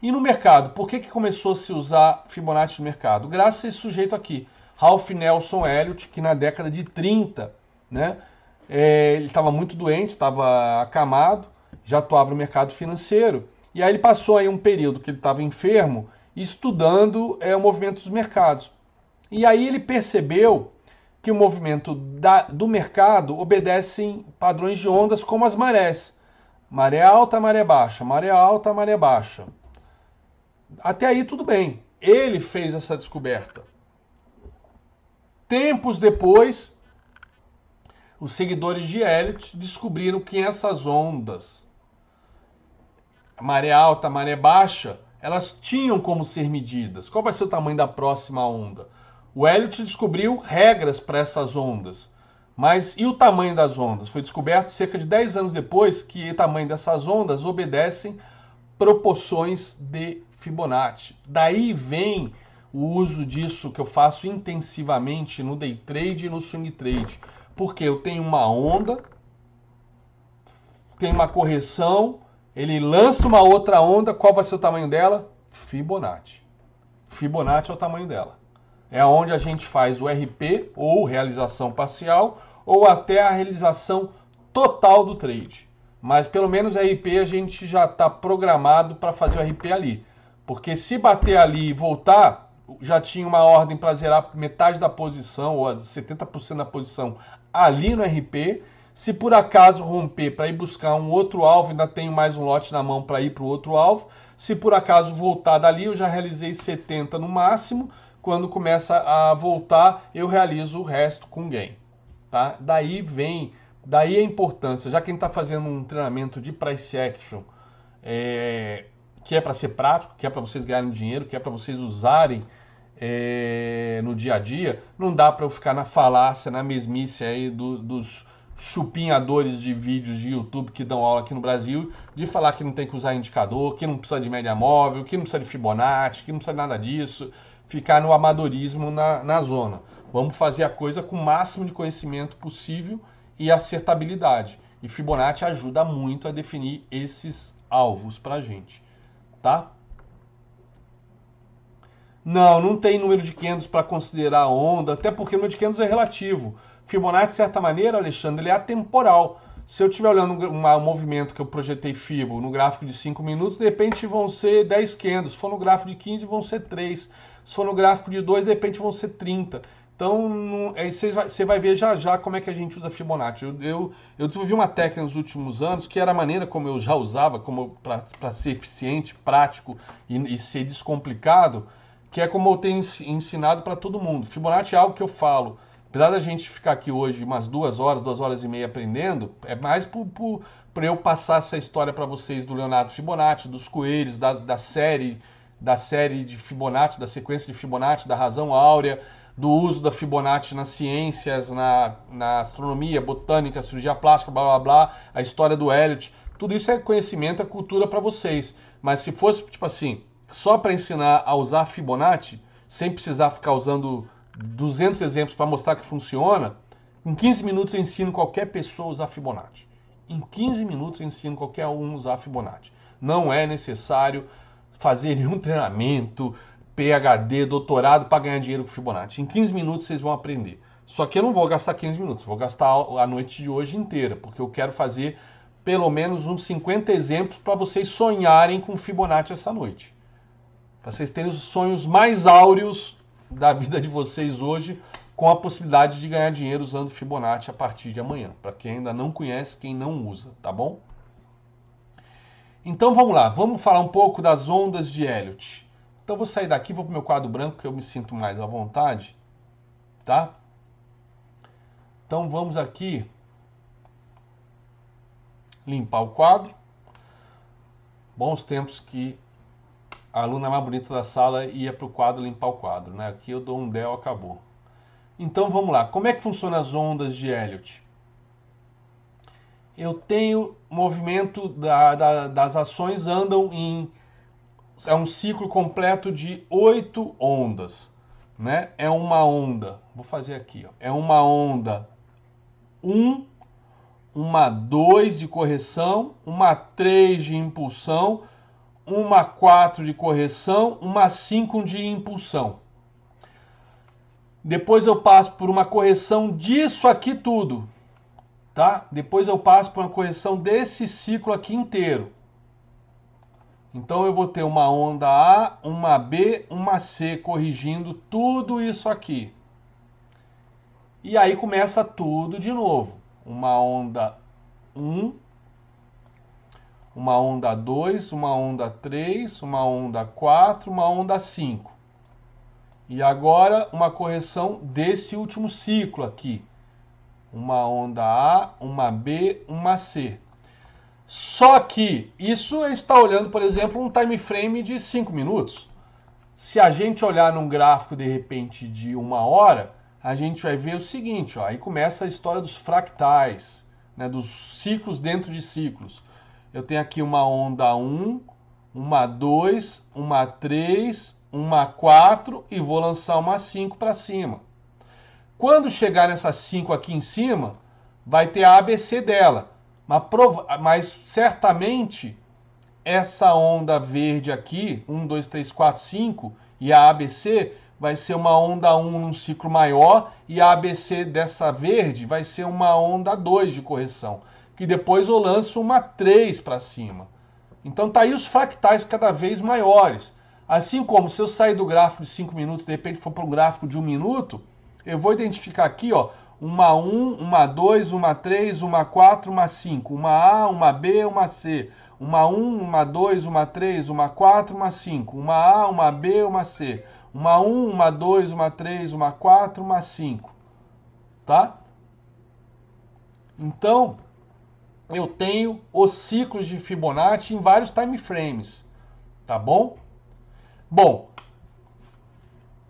E no mercado, por que começou a se usar Fibonacci no mercado? Graças a esse sujeito aqui, Ralph Nelson Elliott, que na década de 30, né, ele estava muito doente, estava acamado, já atuava no mercado financeiro, e aí ele passou aí um período que ele estava enfermo, estudando o movimento dos mercados. E aí ele percebeu que o movimento do mercado obedece padrões de ondas como as marés. Maré alta, maré baixa, maré alta, maré baixa. Até aí tudo bem. Ele fez essa descoberta. Tempos depois, os seguidores de Elliot descobriram que essas ondas, maré alta, maré baixa, elas tinham como ser medidas. Qual vai ser o tamanho da próxima onda? O Elliot descobriu regras para essas ondas. Mas e o tamanho das ondas? Foi descoberto cerca de 10 anos depois que o tamanho dessas ondas obedecem proporções de Fibonacci. Daí vem o uso disso que eu faço intensivamente no day trade e no swing trade. Porque eu tenho uma onda, tem uma correção, ele lança uma outra onda, qual vai ser o tamanho dela? Fibonacci. Fibonacci é o tamanho dela. É onde a gente faz o RP, ou realização parcial, ou até a realização total do trade. Mas pelo menos RP a gente já está programado para fazer o RP ali. Porque se bater ali e voltar, já tinha uma ordem para zerar metade da posição, ou 70% da posição ali no RP. Se por acaso romper para ir buscar um outro alvo, ainda tenho mais um lote na mão para ir para o outro alvo. Se por acaso voltar dali, eu já realizei 70 no máximo. Quando começa a voltar, eu realizo o resto com gain. Tá? Daí a importância, já que a gente está fazendo um treinamento de price action, que é para ser prático, que é para vocês ganharem dinheiro, que é para vocês usarem no dia a dia, não dá para eu ficar na falácia, na mesmice aí dos chupinhadores de vídeos de YouTube que dão aula aqui no Brasil, de falar que não tem que usar indicador, que não precisa de média móvel, que não precisa de Fibonacci, que não precisa de nada disso, ficar no amadorismo na zona. Vamos fazer a coisa com o máximo de conhecimento possível e acertabilidade. E Fibonacci ajuda muito a definir esses alvos para a gente, tá? Não tem número de candles para considerar onda, até porque o número de candles é relativo. Fibonacci, de certa maneira, Alexandre, ele é atemporal. Se eu estiver olhando um movimento que eu projetei Fibo no gráfico de 5 minutos, de repente vão ser 10 candles. Se for no gráfico de 15, vão ser 3. Se for no gráfico de 2, de repente vão ser 30. Então, você vai ver já já como é que a gente usa Fibonacci. Eu desenvolvi uma técnica nos últimos anos, que era a maneira como eu já usava, para ser eficiente, prático e ser descomplicado, que é como eu tenho ensinado para todo mundo. Fibonacci é algo que eu falo. Apesar da gente ficar aqui hoje umas 2 horas e meia aprendendo, é mais para eu passar essa história para vocês do Leonardo Fibonacci, dos coelhos, da série de Fibonacci, da sequência de Fibonacci, da razão áurea, do uso da Fibonacci nas ciências, na astronomia, botânica, cirurgia plástica, blá blá blá, a história do Elliot. Tudo isso é conhecimento, é cultura para vocês. Mas se fosse, tipo assim, só para ensinar a usar Fibonacci, sem precisar ficar usando 200 exemplos para mostrar que funciona, em 15 minutos eu ensino qualquer pessoa a usar Fibonacci. Em 15 minutos eu ensino qualquer um a usar Fibonacci. Não é necessário fazer nenhum treinamento, PhD, doutorado para ganhar dinheiro com Fibonacci. Em 15 minutos vocês vão aprender. Só que eu não vou gastar 15 minutos, vou gastar a noite de hoje inteira, porque eu quero fazer pelo menos uns 50 exemplos para vocês sonharem com Fibonacci essa noite. Para vocês terem os sonhos mais áureos da vida de vocês hoje, com a possibilidade de ganhar dinheiro usando Fibonacci a partir de amanhã. Para quem ainda não conhece, quem não usa, tá bom? Então vamos lá, vamos falar um pouco das ondas de Elliott. Então vou sair daqui, vou para o meu quadro branco, que eu me sinto mais à vontade, tá? Então vamos aqui limpar o quadro. Bons tempos que a aluna mais bonita da sala ia para o quadro limpar o quadro, né? Aqui eu dou um del, acabou. Então vamos lá, como é que funcionam as ondas de Elliott? Eu tenho movimento das ações andam em... É um ciclo completo de 8 ondas, né? É uma onda, vou fazer aqui, ó. É uma onda 1, uma 2 de correção, uma 3 de impulsão, uma 4 de correção, uma 5 de impulsão. Depois eu passo por uma correção disso aqui tudo, tá? Depois eu passo por uma correção desse ciclo aqui inteiro. Então eu vou ter uma onda A, uma B, uma C corrigindo tudo isso aqui. E aí começa tudo de novo. Uma onda 1, uma onda 2, uma onda 3, uma onda 4, uma onda 5. E agora uma correção desse último ciclo aqui. Uma onda A, uma B, uma C. Só que isso a gente está olhando, por exemplo, um time frame de 5 minutos. Se a gente olhar num gráfico, de repente, de 1 hora, a gente vai ver o seguinte, ó, aí começa a história dos fractais, né, dos ciclos dentro de ciclos. Eu tenho aqui uma onda 1, uma 2, uma 3, uma 4 e vou lançar uma 5 para cima. Quando chegar nessa 5 aqui em cima, vai ter a ABC dela. Mas certamente essa onda verde aqui, 1, 2, 3, 4, 5, e a ABC vai ser uma onda 1 num ciclo maior, e a ABC dessa verde vai ser uma onda 2 de correção, que depois eu lanço uma 3 para cima. Então tá aí os fractais cada vez maiores. Assim como se eu sair do gráfico de 5 minutos, de repente for para um gráfico de 1 minuto, eu vou identificar aqui, ó, uma 1, uma 2, uma 3, uma 4, uma 5, uma A, uma B, uma C, uma 1, uma 2, uma 3, uma 4, uma 5, uma A, uma B, uma C, uma 1, uma 2, uma 3, uma 4, uma 5, tá? Então, eu tenho os ciclos de Fibonacci em vários time frames, tá bom? Bom,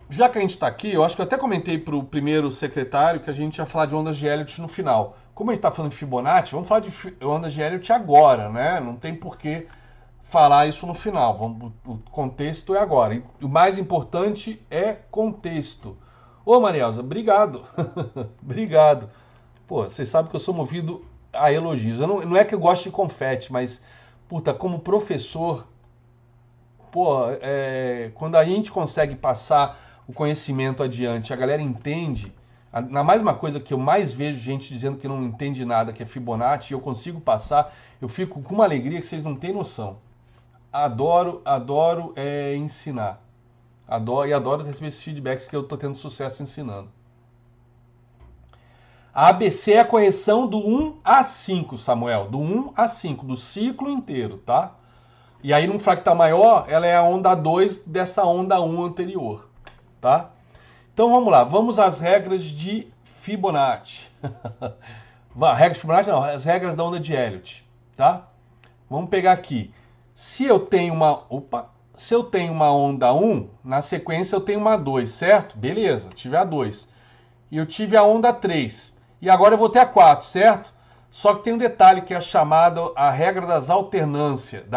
já que a gente está aqui, eu acho que eu até comentei para o primeiro secretário que a gente ia falar de ondas de Elliott no final. Como a gente está falando de Fibonacci, vamos falar de ondas de Elliott agora, né? Não tem por que falar isso no final. O contexto é agora. E o mais importante é contexto. Ô, Marielza, obrigado. Obrigado. Pô, vocês sabem que eu sou movido a elogios. Não é que eu gosto de confete, mas, puta, como professor, pô, quando a gente consegue passar o conhecimento adiante, a galera entende. Na mais uma coisa que eu mais vejo gente dizendo que não entende nada, que é Fibonacci, e eu consigo passar, eu fico com uma alegria que vocês não têm noção. Adoro ensinar. Adoro receber esses feedbacks que eu estou tendo sucesso ensinando. A ABC é a correção do 1 a 5, Samuel. Do 1 a 5, do ciclo inteiro, tá? E aí, num fractal maior, ela é a onda 2 dessa onda 1 anterior, tá? Então, vamos lá. Vamos às regras de Fibonacci. Regras de Fibonacci não, as regras da onda de Elliott, tá? Vamos pegar aqui. Se eu tenho uma onda 1, na sequência eu tenho uma 2, certo? Beleza, tive a 2. E eu tive a onda 3. E agora eu vou ter a 4, certo? Só que tem um detalhe que é chamado a regra da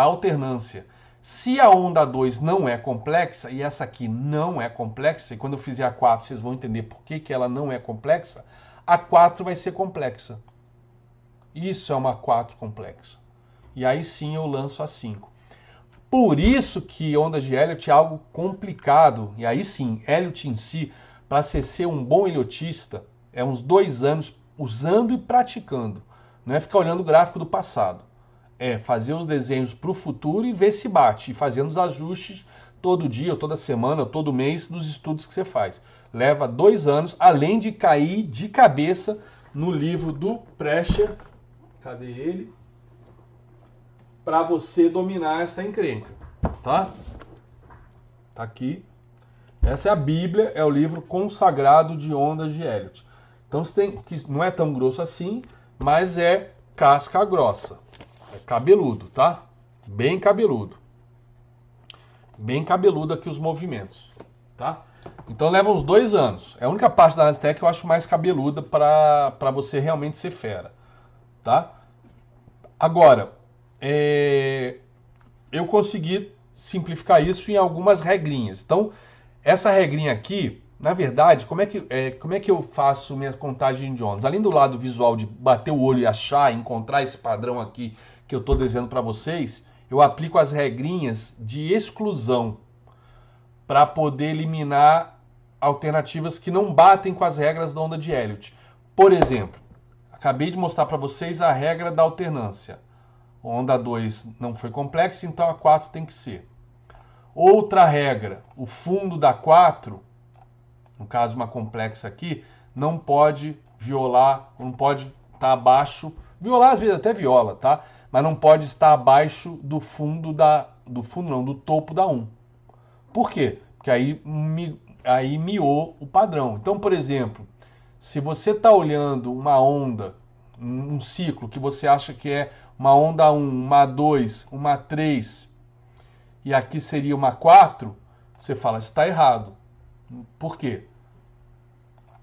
alternância. Se a onda 2 não é complexa, e essa aqui não é complexa, e quando eu fizer a 4 vocês vão entender por que ela não é complexa, a 4 vai ser complexa. Isso é uma 4 complexa. E aí sim eu lanço a 5. Por isso que ondas de Elliott é algo complicado. E aí sim, Elliott em si, para ser um bom elliotista, é uns 2 anos usando e praticando. Não é ficar olhando o gráfico do passado. É fazer os desenhos para o futuro e ver se bate. E fazendo os ajustes todo dia, ou toda semana, ou todo mês dos estudos que você faz. Leva 2 anos, além de cair de cabeça no livro do Prescher. Cadê ele? Para você dominar essa encrenca, tá? Tá aqui. Essa é a Bíblia, é o livro consagrado de ondas de Elliott. Então você tem que não é tão grosso assim, mas é casca grossa. É cabeludo, tá? Bem cabeludo. Bem cabeludo aqui os movimentos, tá? Então leva uns 2 anos. É a única parte da análise técnica que eu acho mais cabeluda para você realmente ser fera, tá? Agora, eu consegui simplificar isso em algumas regrinhas. Então, essa regrinha aqui, na verdade, como é que eu faço minha contagem de ondas? Além do lado visual de bater o olho e achar, encontrar esse padrão aqui que eu estou desenhando para vocês, eu aplico as regrinhas de exclusão para poder eliminar alternativas que não batem com as regras da onda de Elliott. Por exemplo, acabei de mostrar para vocês a regra da alternância. A onda 2 não foi complexa, então a 4 tem que ser. Outra regra, o fundo da 4, no caso uma complexa aqui, não pode violar, não pode estar abaixo, violar às vezes até viola, tá? Mas não pode estar abaixo do fundo do topo da 1. Por quê? Porque aí miou o padrão. Então, por exemplo, se você está olhando uma onda, um ciclo que você acha que é uma onda 1, uma 2, uma 3, e aqui seria uma 4, você fala, está errado. Por quê?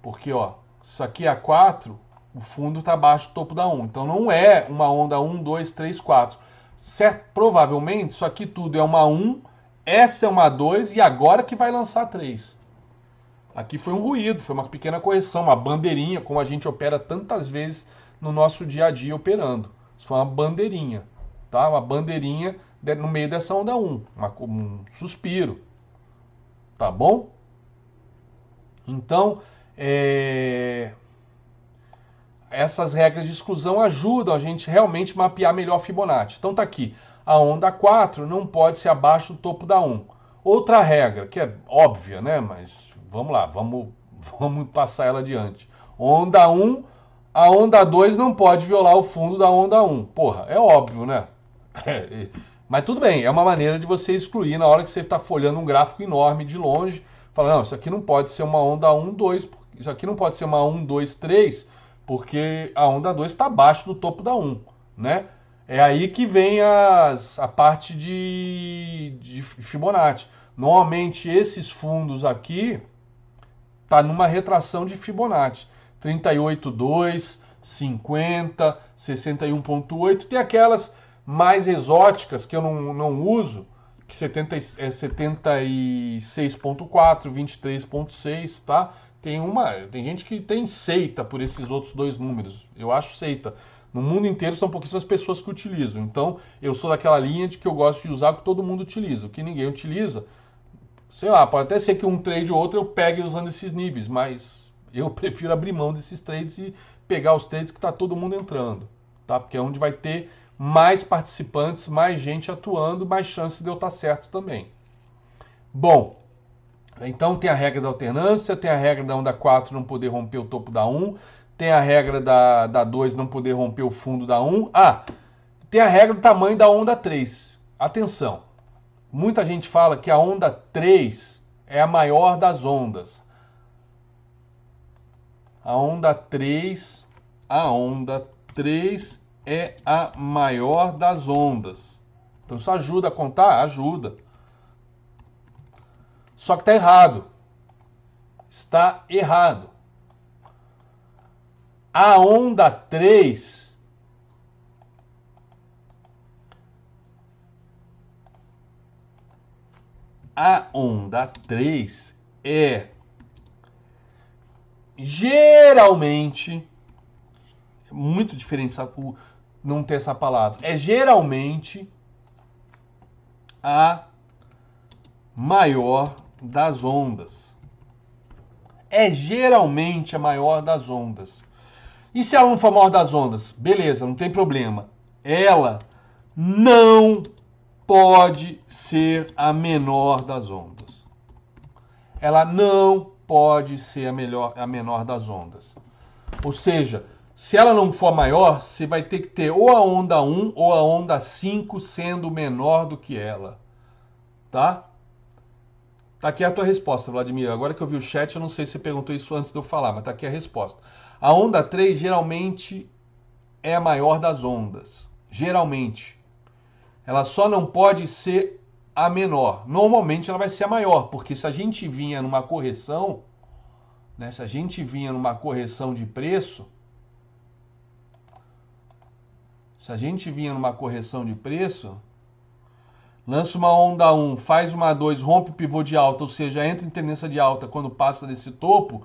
Porque, ó, isso aqui é a 4, o fundo está abaixo do topo da 1. Então não é uma onda 1, 2, 3, 4. Certo? Provavelmente isso aqui tudo é uma 1, essa é uma 2 e agora que vai lançar 3. Aqui foi um ruído, foi uma pequena correção, uma bandeirinha, como a gente opera tantas vezes no nosso dia a dia operando. Isso foi uma bandeirinha, tá? Uma bandeirinha no meio dessa onda 1, um suspiro, tá bom? Então, essas regras de exclusão ajudam a gente realmente mapear melhor a Fibonacci. Então tá aqui, a onda 4 não pode ser abaixo do topo da 1. Outra regra, que é óbvia, né? Mas vamos lá, vamos passar ela adiante. Onda 1, a onda 2 não pode violar o fundo da onda 1. Porra, é óbvio, né? Mas tudo bem, é uma maneira de você excluir na hora que você está folhando um gráfico enorme de longe. Fala, não, isso aqui não pode ser uma onda 1, 2, isso aqui não pode ser uma 1, 2, 3, porque a onda 2 está abaixo do topo da 1, né? É aí que vem a parte de Fibonacci. Normalmente esses fundos aqui tá numa retração de Fibonacci. 38,2, 50, 61,8. Tem aquelas mais exóticas que eu não uso, que 76,4, 23,6, tá? Tem gente que tem seita por esses outros dois números. Eu acho seita. No mundo inteiro são pouquíssimas pessoas que utilizam. Então, eu sou daquela linha de que eu gosto de usar o que todo mundo utiliza. O que ninguém utiliza, sei lá, pode até ser que um trade ou outro eu pegue usando esses níveis, mas eu prefiro abrir mão desses trades e pegar os trades que está todo mundo entrando, tá? Porque é onde vai ter mais participantes, mais gente atuando, mais chance de eu estar certo também. Bom, então tem a regra da alternância, tem a regra da onda 4 não poder romper o topo da 1, tem a regra da 2 não poder romper o fundo da 1. Ah, tem a regra do tamanho da onda 3. Atenção, muita gente fala que a onda 3 é a maior das ondas. A onda 3 é a maior das ondas. Então isso ajuda a contar? Ajuda. Só que está errado. Está errado. A onda 3 é geralmente, muito diferente não ter essa palavra, é geralmente a maior das ondas. É geralmente a maior das ondas. E se ela não for a maior das ondas? Beleza, não tem problema. Ela não pode ser a menor das ondas. Ela não pode ser a menor das ondas. Ou seja, se ela não for maior, você vai ter que ter ou a onda 1 ou a onda 5 sendo menor do que ela. Tá? Tá aqui a tua resposta, Vladimir. Agora que eu vi o chat, eu não sei se você perguntou isso antes de eu falar, mas tá aqui a resposta. A onda 3 geralmente é a maior das ondas. Geralmente. Ela só não pode ser a menor. Normalmente ela vai ser a maior, porque se a gente vinha numa correção, né, se a gente vinha numa correção de preço, lança uma onda 1, faz uma 2, rompe o pivô de alta, ou seja, entra em tendência de alta quando passa desse topo,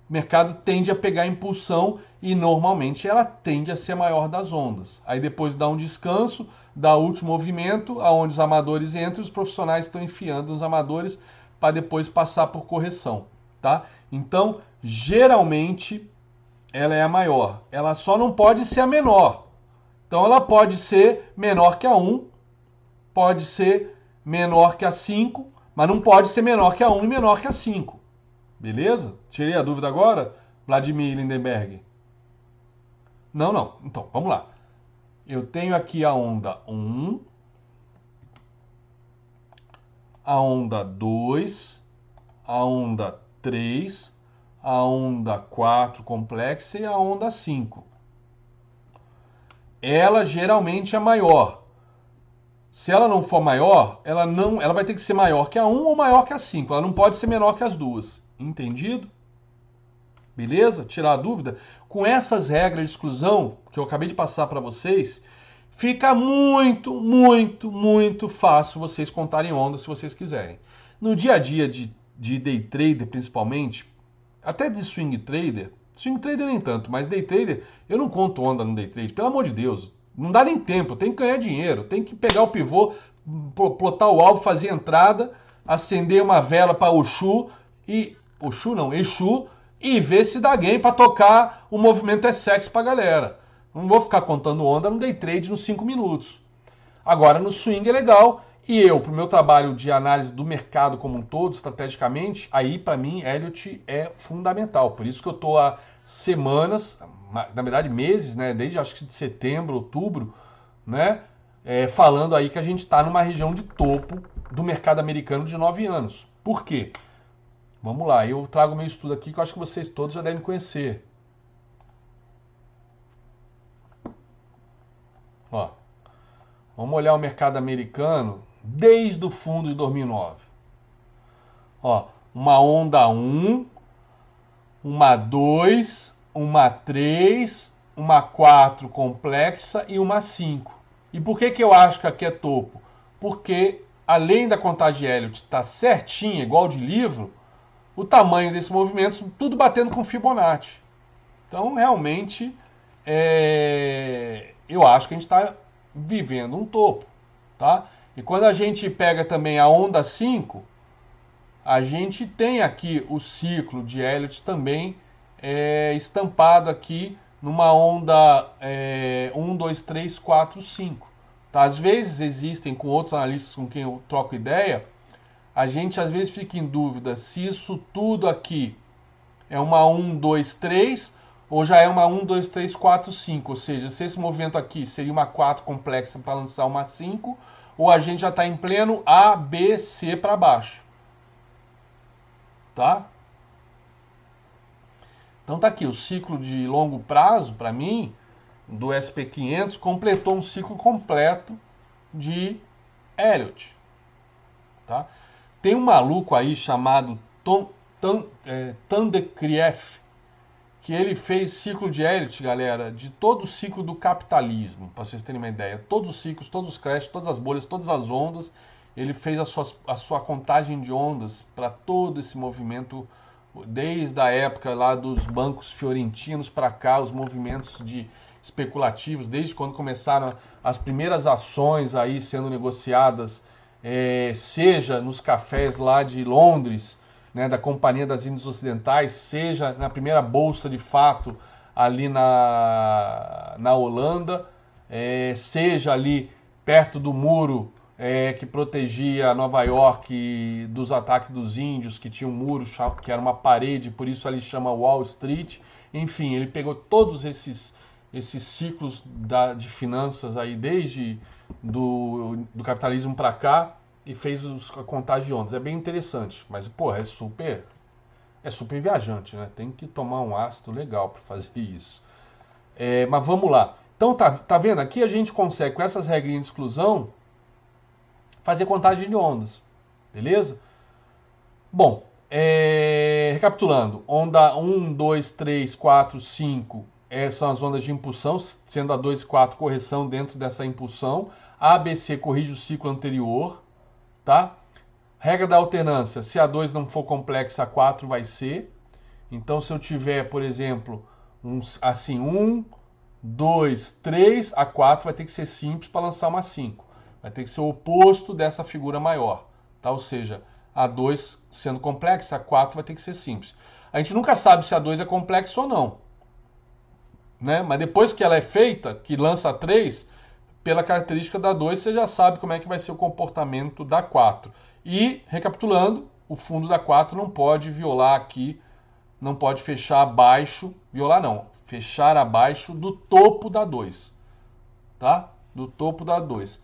o mercado tende a pegar impulsão e normalmente ela tende a ser a maior das ondas. Aí depois dá um descanso, dá o último movimento, aonde os amadores entram e os profissionais estão enfiando os amadores para depois passar por correção, tá? Então, geralmente, ela é a maior. Ela só não pode ser a menor. Então, ela pode ser menor que a 1, pode ser menor que a 5, mas não pode ser menor que a 1 e menor que a 5. Beleza? Tirei a dúvida agora, Vladimir Lindenberg? Não, não. Então, vamos lá. Eu tenho aqui a onda 1, a onda 2, a onda 3, a onda 4 complexa e a onda 5. Ela geralmente é maior. Se ela não for maior, ela vai ter que ser maior que a 1 ou maior que a 5. Ela não pode ser menor que as duas. Entendido? Beleza? Tirar a dúvida? Com essas regras de exclusão que eu acabei de passar para vocês, fica muito, muito, muito fácil vocês contarem ondas se vocês quiserem. No dia a dia de day trader, principalmente, até de swing trader nem tanto, mas day trader, eu não conto onda no day trade, pelo amor de Deus. Não dá nem tempo, tem que ganhar dinheiro, tem que pegar o pivô, plotar o alvo, fazer entrada, acender uma vela para Oxu e... Oxu não, Exu, e ver se dá game para tocar o movimento é sexy pra galera. Não vou ficar contando onda no day trade nos 5 minutos. Agora, no swing é legal. E eu, pro meu trabalho de análise do mercado como um todo, estrategicamente, aí para mim, Elliott é fundamental. Por isso que eu tô há semanas, na verdade meses, né, desde acho que de setembro, outubro, né, falando aí que a gente está numa região de topo do mercado americano de 9 anos. Por quê? Vamos lá, eu trago meu estudo aqui que eu acho que vocês todos já devem conhecer. Ó, vamos olhar o mercado americano desde o fundo de 2009. Ó, uma onda 1, uma 2, uma 3, uma 4 complexa e uma 5. E por que eu acho que aqui é topo? Porque além da contagem Elliott estar certinha, igual de livro, o tamanho desses movimentos, tudo batendo com Fibonacci. Então, realmente, eu acho que a gente está vivendo um topo, tá? E quando a gente pega também a onda 5, a gente tem aqui o ciclo de Elliott também estampado aqui numa onda 1, 2, 3, 4, 5. Tá? Às vezes existem, com outros analistas com quem eu troco ideia, a gente às vezes fica em dúvida se isso tudo aqui é uma 1, 2, 3 ou já é uma 1, 2, 3, 4, 5. Ou seja, se esse movimento aqui seria uma 4 complexa para lançar uma 5, ou a gente já está em pleno A, B, C para baixo. Tá? Então tá aqui, o ciclo de longo prazo, para mim, do SP500, completou um ciclo completo de Elliott. Tá? Tem um maluco aí chamado Tandekrieff, que ele fez ciclo de Elliott, galera, de todo o ciclo do capitalismo, para vocês terem uma ideia. Todos os ciclos, todos os crashes, todas as bolhas, todas as ondas. Ele fez a sua contagem de ondas para todo esse movimento, desde a época lá dos bancos fiorentinos para cá, os movimentos de especulativos, desde quando começaram as primeiras ações aí sendo negociadas, seja nos cafés lá de Londres, né, da Companhia das Índias Ocidentais, seja na primeira bolsa de fato ali na Holanda, seja ali perto do muro que protegia Nova York dos ataques dos índios, que tinha um muro que era uma parede, por isso ali chama Wall Street. Enfim, ele pegou todos esses ciclos de finanças aí desde do capitalismo para cá e fez a contagem de ondas. É bem interessante, mas porra, é super viajante, né? Tem que tomar um ácido legal para fazer isso. Mas vamos lá. Então tá vendo? Aqui a gente consegue, com essas regrinhas de exclusão, fazer contagem de ondas, beleza? Bom, recapitulando, onda 1, 2, 3, 4, 5 são as ondas de impulsão, sendo a 2 e 4 correção dentro dessa impulsão. A, B, C corrige o ciclo anterior, tá? Regra da alternância, se a 2 não for complexa, a 4 vai ser. Então, se eu tiver, por exemplo, Assim, 1, 2, 3, a 4 vai ter que ser simples para lançar uma 5. Vai ter que ser o oposto dessa figura maior, tá? Ou seja, a 2 sendo complexa, a 4 vai ter que ser simples. A gente nunca sabe se a 2 é complexa ou não, né? Mas depois que ela é feita, que lança a 3, pela característica da 2, você já sabe como é que vai ser o comportamento da 4. E, recapitulando, o fundo da 4 não pode violar aqui, não pode fechar abaixo, violar não, fechar abaixo do topo da 2, tá? Do topo da 2.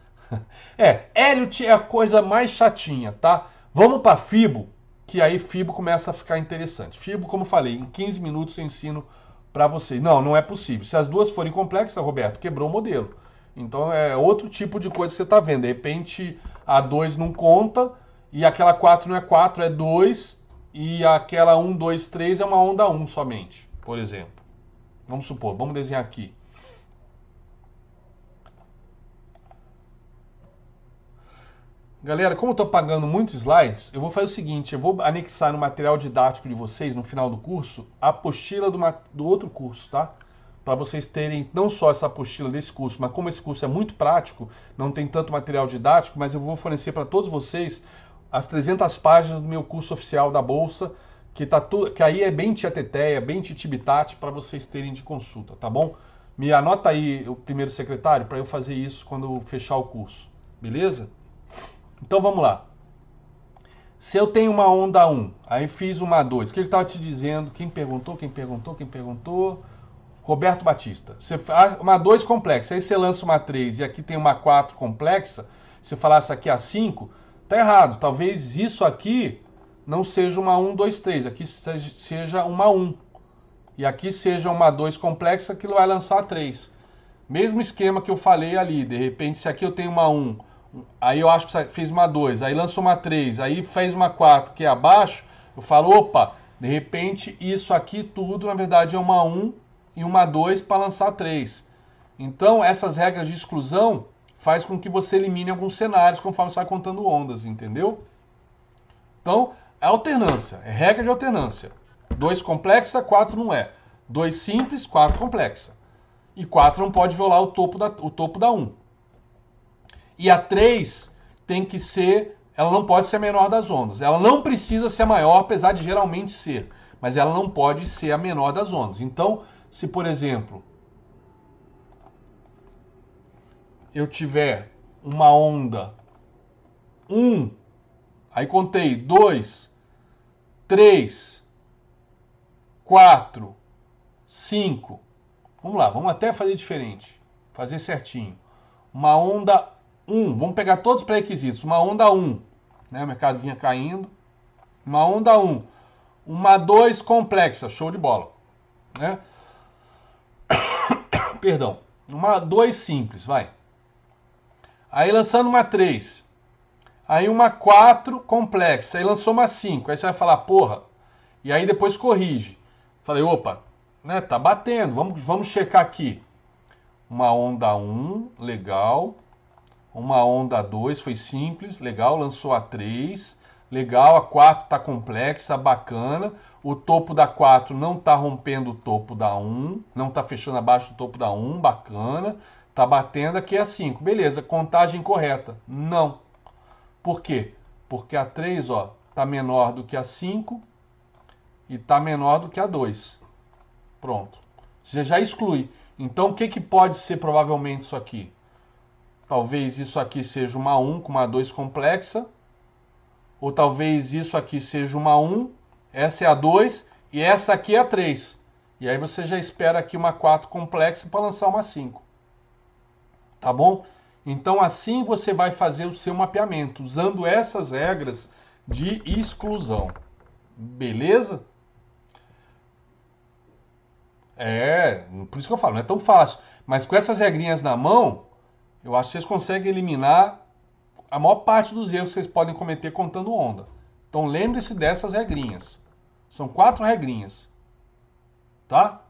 Elliott é a coisa mais chatinha, tá? Vamos para Fibo, que aí Fibo começa a ficar interessante. Fibo, como eu falei, em 15 minutos eu ensino para vocês. Não, não é possível. Se as duas forem complexas, Roberto, quebrou o modelo. Então é outro tipo de coisa que você está vendo. De repente a 2 não conta e aquela 4 não é 4, é 2 e aquela 1, 2, 3 é uma onda 1 somente, por exemplo. Vamos supor, vamos desenhar aqui. Galera, como eu estou pagando muitos slides, eu vou fazer o seguinte, eu vou anexar no material didático de vocês, no final do curso, a apostila do outro curso, tá? Para vocês terem não só essa apostila desse curso, mas como esse curso é muito prático, não tem tanto material didático, mas eu vou fornecer para todos vocês as 300 páginas do meu curso oficial da Bolsa, que aí é bem tieteteia, bem titibitate, para vocês terem de consulta, tá bom? Me anota aí o primeiro secretário para eu fazer isso quando eu fechar o curso, beleza? Então vamos lá. Se eu tenho uma onda 1, aí fiz uma 2, o que ele estava te dizendo? Quem perguntou? Roberto Batista. Você faz uma 2 complexa, aí você lança uma 3 e aqui tem uma 4 complexa, se falasse aqui a 5, tá errado. Talvez isso aqui não seja uma 1, 2, 3, aqui seja uma 1. E aqui seja uma 2 complexa que vai lançar a 3. Mesmo esquema que eu falei ali, de repente se aqui eu tenho uma 1, aí eu acho que fiz uma 2, aí lançou uma 3, aí fez uma 4 que é abaixo, eu falo, opa, de repente isso aqui tudo na verdade é uma 1 e uma 2 para lançar 3. Então essas regras de exclusão faz com que você elimine alguns cenários conforme você vai contando ondas, entendeu? Então é alternância, é regra de alternância. 2 complexa, 4 não é. 2 simples, 4 complexa. E 4 não pode violar o topo da 1. E a 3 tem que ser, ela não pode ser a menor das ondas. Ela não precisa ser a maior, apesar de geralmente ser. Mas ela não pode ser a menor das ondas. Então, se por exemplo, eu tiver uma onda 1, aí contei 2, 3, 4, 5. Vamos lá, vamos até fazer diferente. Fazer certinho. Uma onda 1, vamos pegar todos os pré-requisitos. Uma onda 1, né? O mercado vinha caindo. Uma onda 1. Uma 2 complexa, show de bola. Né? Perdão. Uma 2 simples, vai. Aí lançando uma 3. Aí uma 4 complexa. Aí lançou uma 5. Aí você vai falar, porra. E aí depois corrige. Falei, opa, né? Tá batendo. Vamos checar aqui. Uma onda 1, legal. Uma onda 2 foi simples, legal, lançou a 3, legal, a 4 está complexa, bacana. O topo da 4 não está rompendo o topo da 1, não está fechando abaixo do topo da 1, bacana. Está batendo aqui a 5, beleza, contagem correta. Não. Por quê? Porque a 3 está menor do que a 5 e está menor do que a 2. Pronto. Você já exclui. Então o que pode ser provavelmente isso aqui? Talvez isso aqui seja uma 1 com uma 2 complexa. Ou talvez isso aqui seja uma 1. Essa é a 2 e essa aqui é a 3. E aí você já espera aqui uma 4 complexa para lançar uma 5. Tá bom? Então assim você vai fazer o seu mapeamento, usando essas regras de exclusão. Beleza? Por isso que eu falo, não é tão fácil. Mas com essas regrinhas na mão, eu acho que vocês conseguem eliminar a maior parte dos erros que vocês podem cometer contando onda. Então lembre-se dessas regrinhas. São 4 regrinhas. Tá?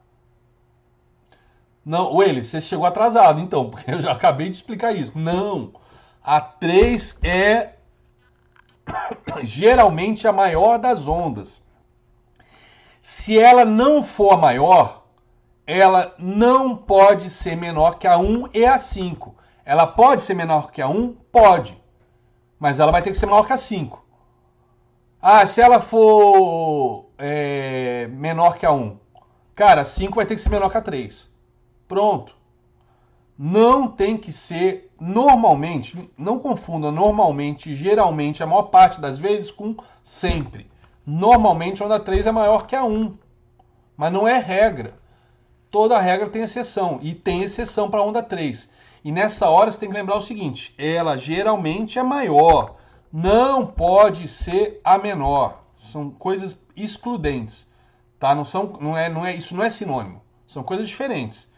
Não, Willis, você chegou atrasado então, porque eu já acabei de explicar isso. Não, a 3 é geralmente a maior das ondas. Se ela não for a maior, ela não pode ser menor que a 1 e a 5. Ela pode ser menor que a 1? Pode. Mas ela vai ter que ser maior que a 5. Ah, se ela for menor que a 1. Cara, a 5 vai ter que ser menor que a 3. Pronto. Não tem que ser normalmente, não confunda normalmente, geralmente, a maior parte das vezes com sempre. Normalmente a onda 3 é maior que a 1. Mas não é regra. Toda regra tem exceção. E tem exceção para a onda 3. E nessa hora você tem que lembrar o seguinte: ela geralmente é maior. Não pode ser a menor. São coisas excludentes. Tá? Isso não é sinônimo. São coisas diferentes.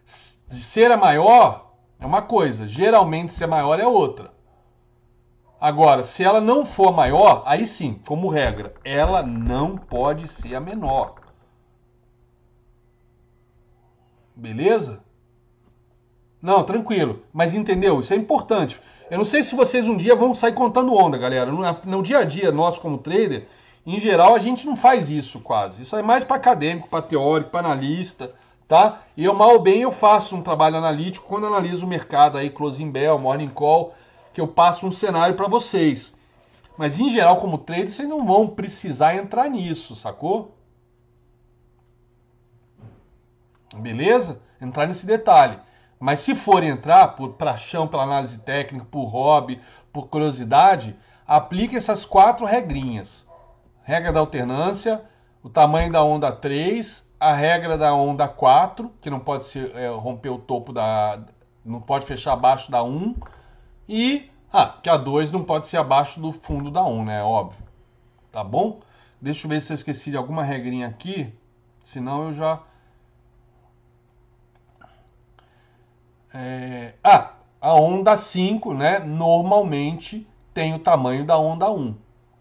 Ser a maior é uma coisa. Geralmente ser maior é outra. Agora, se ela não for maior, aí sim, como regra, ela não pode ser a menor. Beleza? Não, tranquilo. Mas entendeu? Isso é importante. Eu não sei se vocês um dia vão sair contando onda, galera. No dia a dia nosso como trader, em geral, a gente não faz isso quase. Isso é mais para acadêmico, para teórico, para analista, tá? E eu, mal ou bem, eu faço um trabalho analítico quando analiso o mercado aí, closing bell, morning call, que eu passo um cenário para vocês. Mas em geral, como trader, vocês não vão precisar entrar nisso, sacou? Beleza? Entrar nesse detalhe. Mas se for entrar por paixão, pela análise técnica, por hobby, por curiosidade, aplique essas 4 regrinhas. Regra da alternância, o tamanho da onda 3, a regra da onda 4, que não pode ser, romper o topo da... não pode fechar abaixo da 1, e que a 2 não pode ser abaixo do fundo da 1, né? Óbvio. Tá bom? Deixa eu ver se eu esqueci de alguma regrinha aqui, senão eu já... a onda 5, né, normalmente tem o tamanho da onda 1.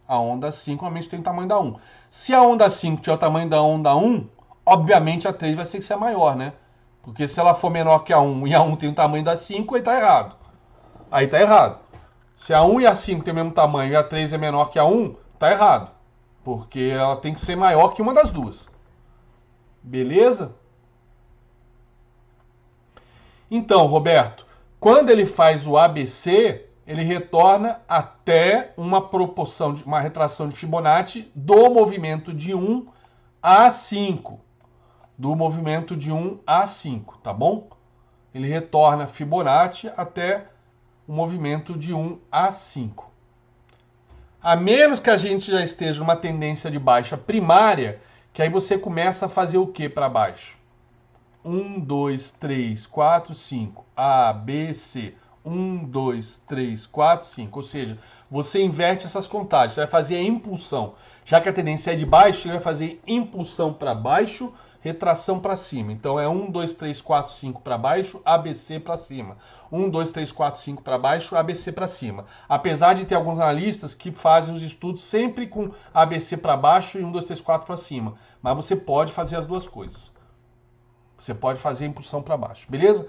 A onda 5 normalmente tem o tamanho da 1. Se a onda 5 tiver o tamanho da onda 1, obviamente a 3 vai ter que ser maior, né? Porque se ela for menor que a 1 e a 1 tem o tamanho da 5, aí tá errado. Aí tá errado. Se a 1 e a 5 tem o mesmo tamanho e a 3 é menor que a 1, tá errado. Porque ela tem que ser maior que uma das duas. Beleza? Então, Roberto, quando ele faz o ABC, ele retorna até uma proporção, uma retração de Fibonacci do movimento de 1 a 5. Do movimento de 1 a 5, tá bom? Ele retorna Fibonacci até o movimento de 1 a 5. A menos que a gente já esteja numa tendência de baixa primária, que aí você começa a fazer o que para baixo? 1, 2, 3, 4, 5. A, B, C. 1, 2, 3, 4, 5. Ou seja, você inverte essas contagens. Você vai fazer a impulsão. Já que a tendência é de baixo, ele vai fazer impulsão para baixo, retração para cima. Então é 1, 2, 3, 4, 5 para baixo, ABC para cima. 1, 2, 3, 4, 5 para baixo, ABC para cima. Apesar de ter alguns analistas que fazem os estudos sempre com ABC para baixo e 1, 2, 3, 4 para cima. Mas você pode fazer as duas coisas. Você pode fazer a impulsão para baixo, beleza?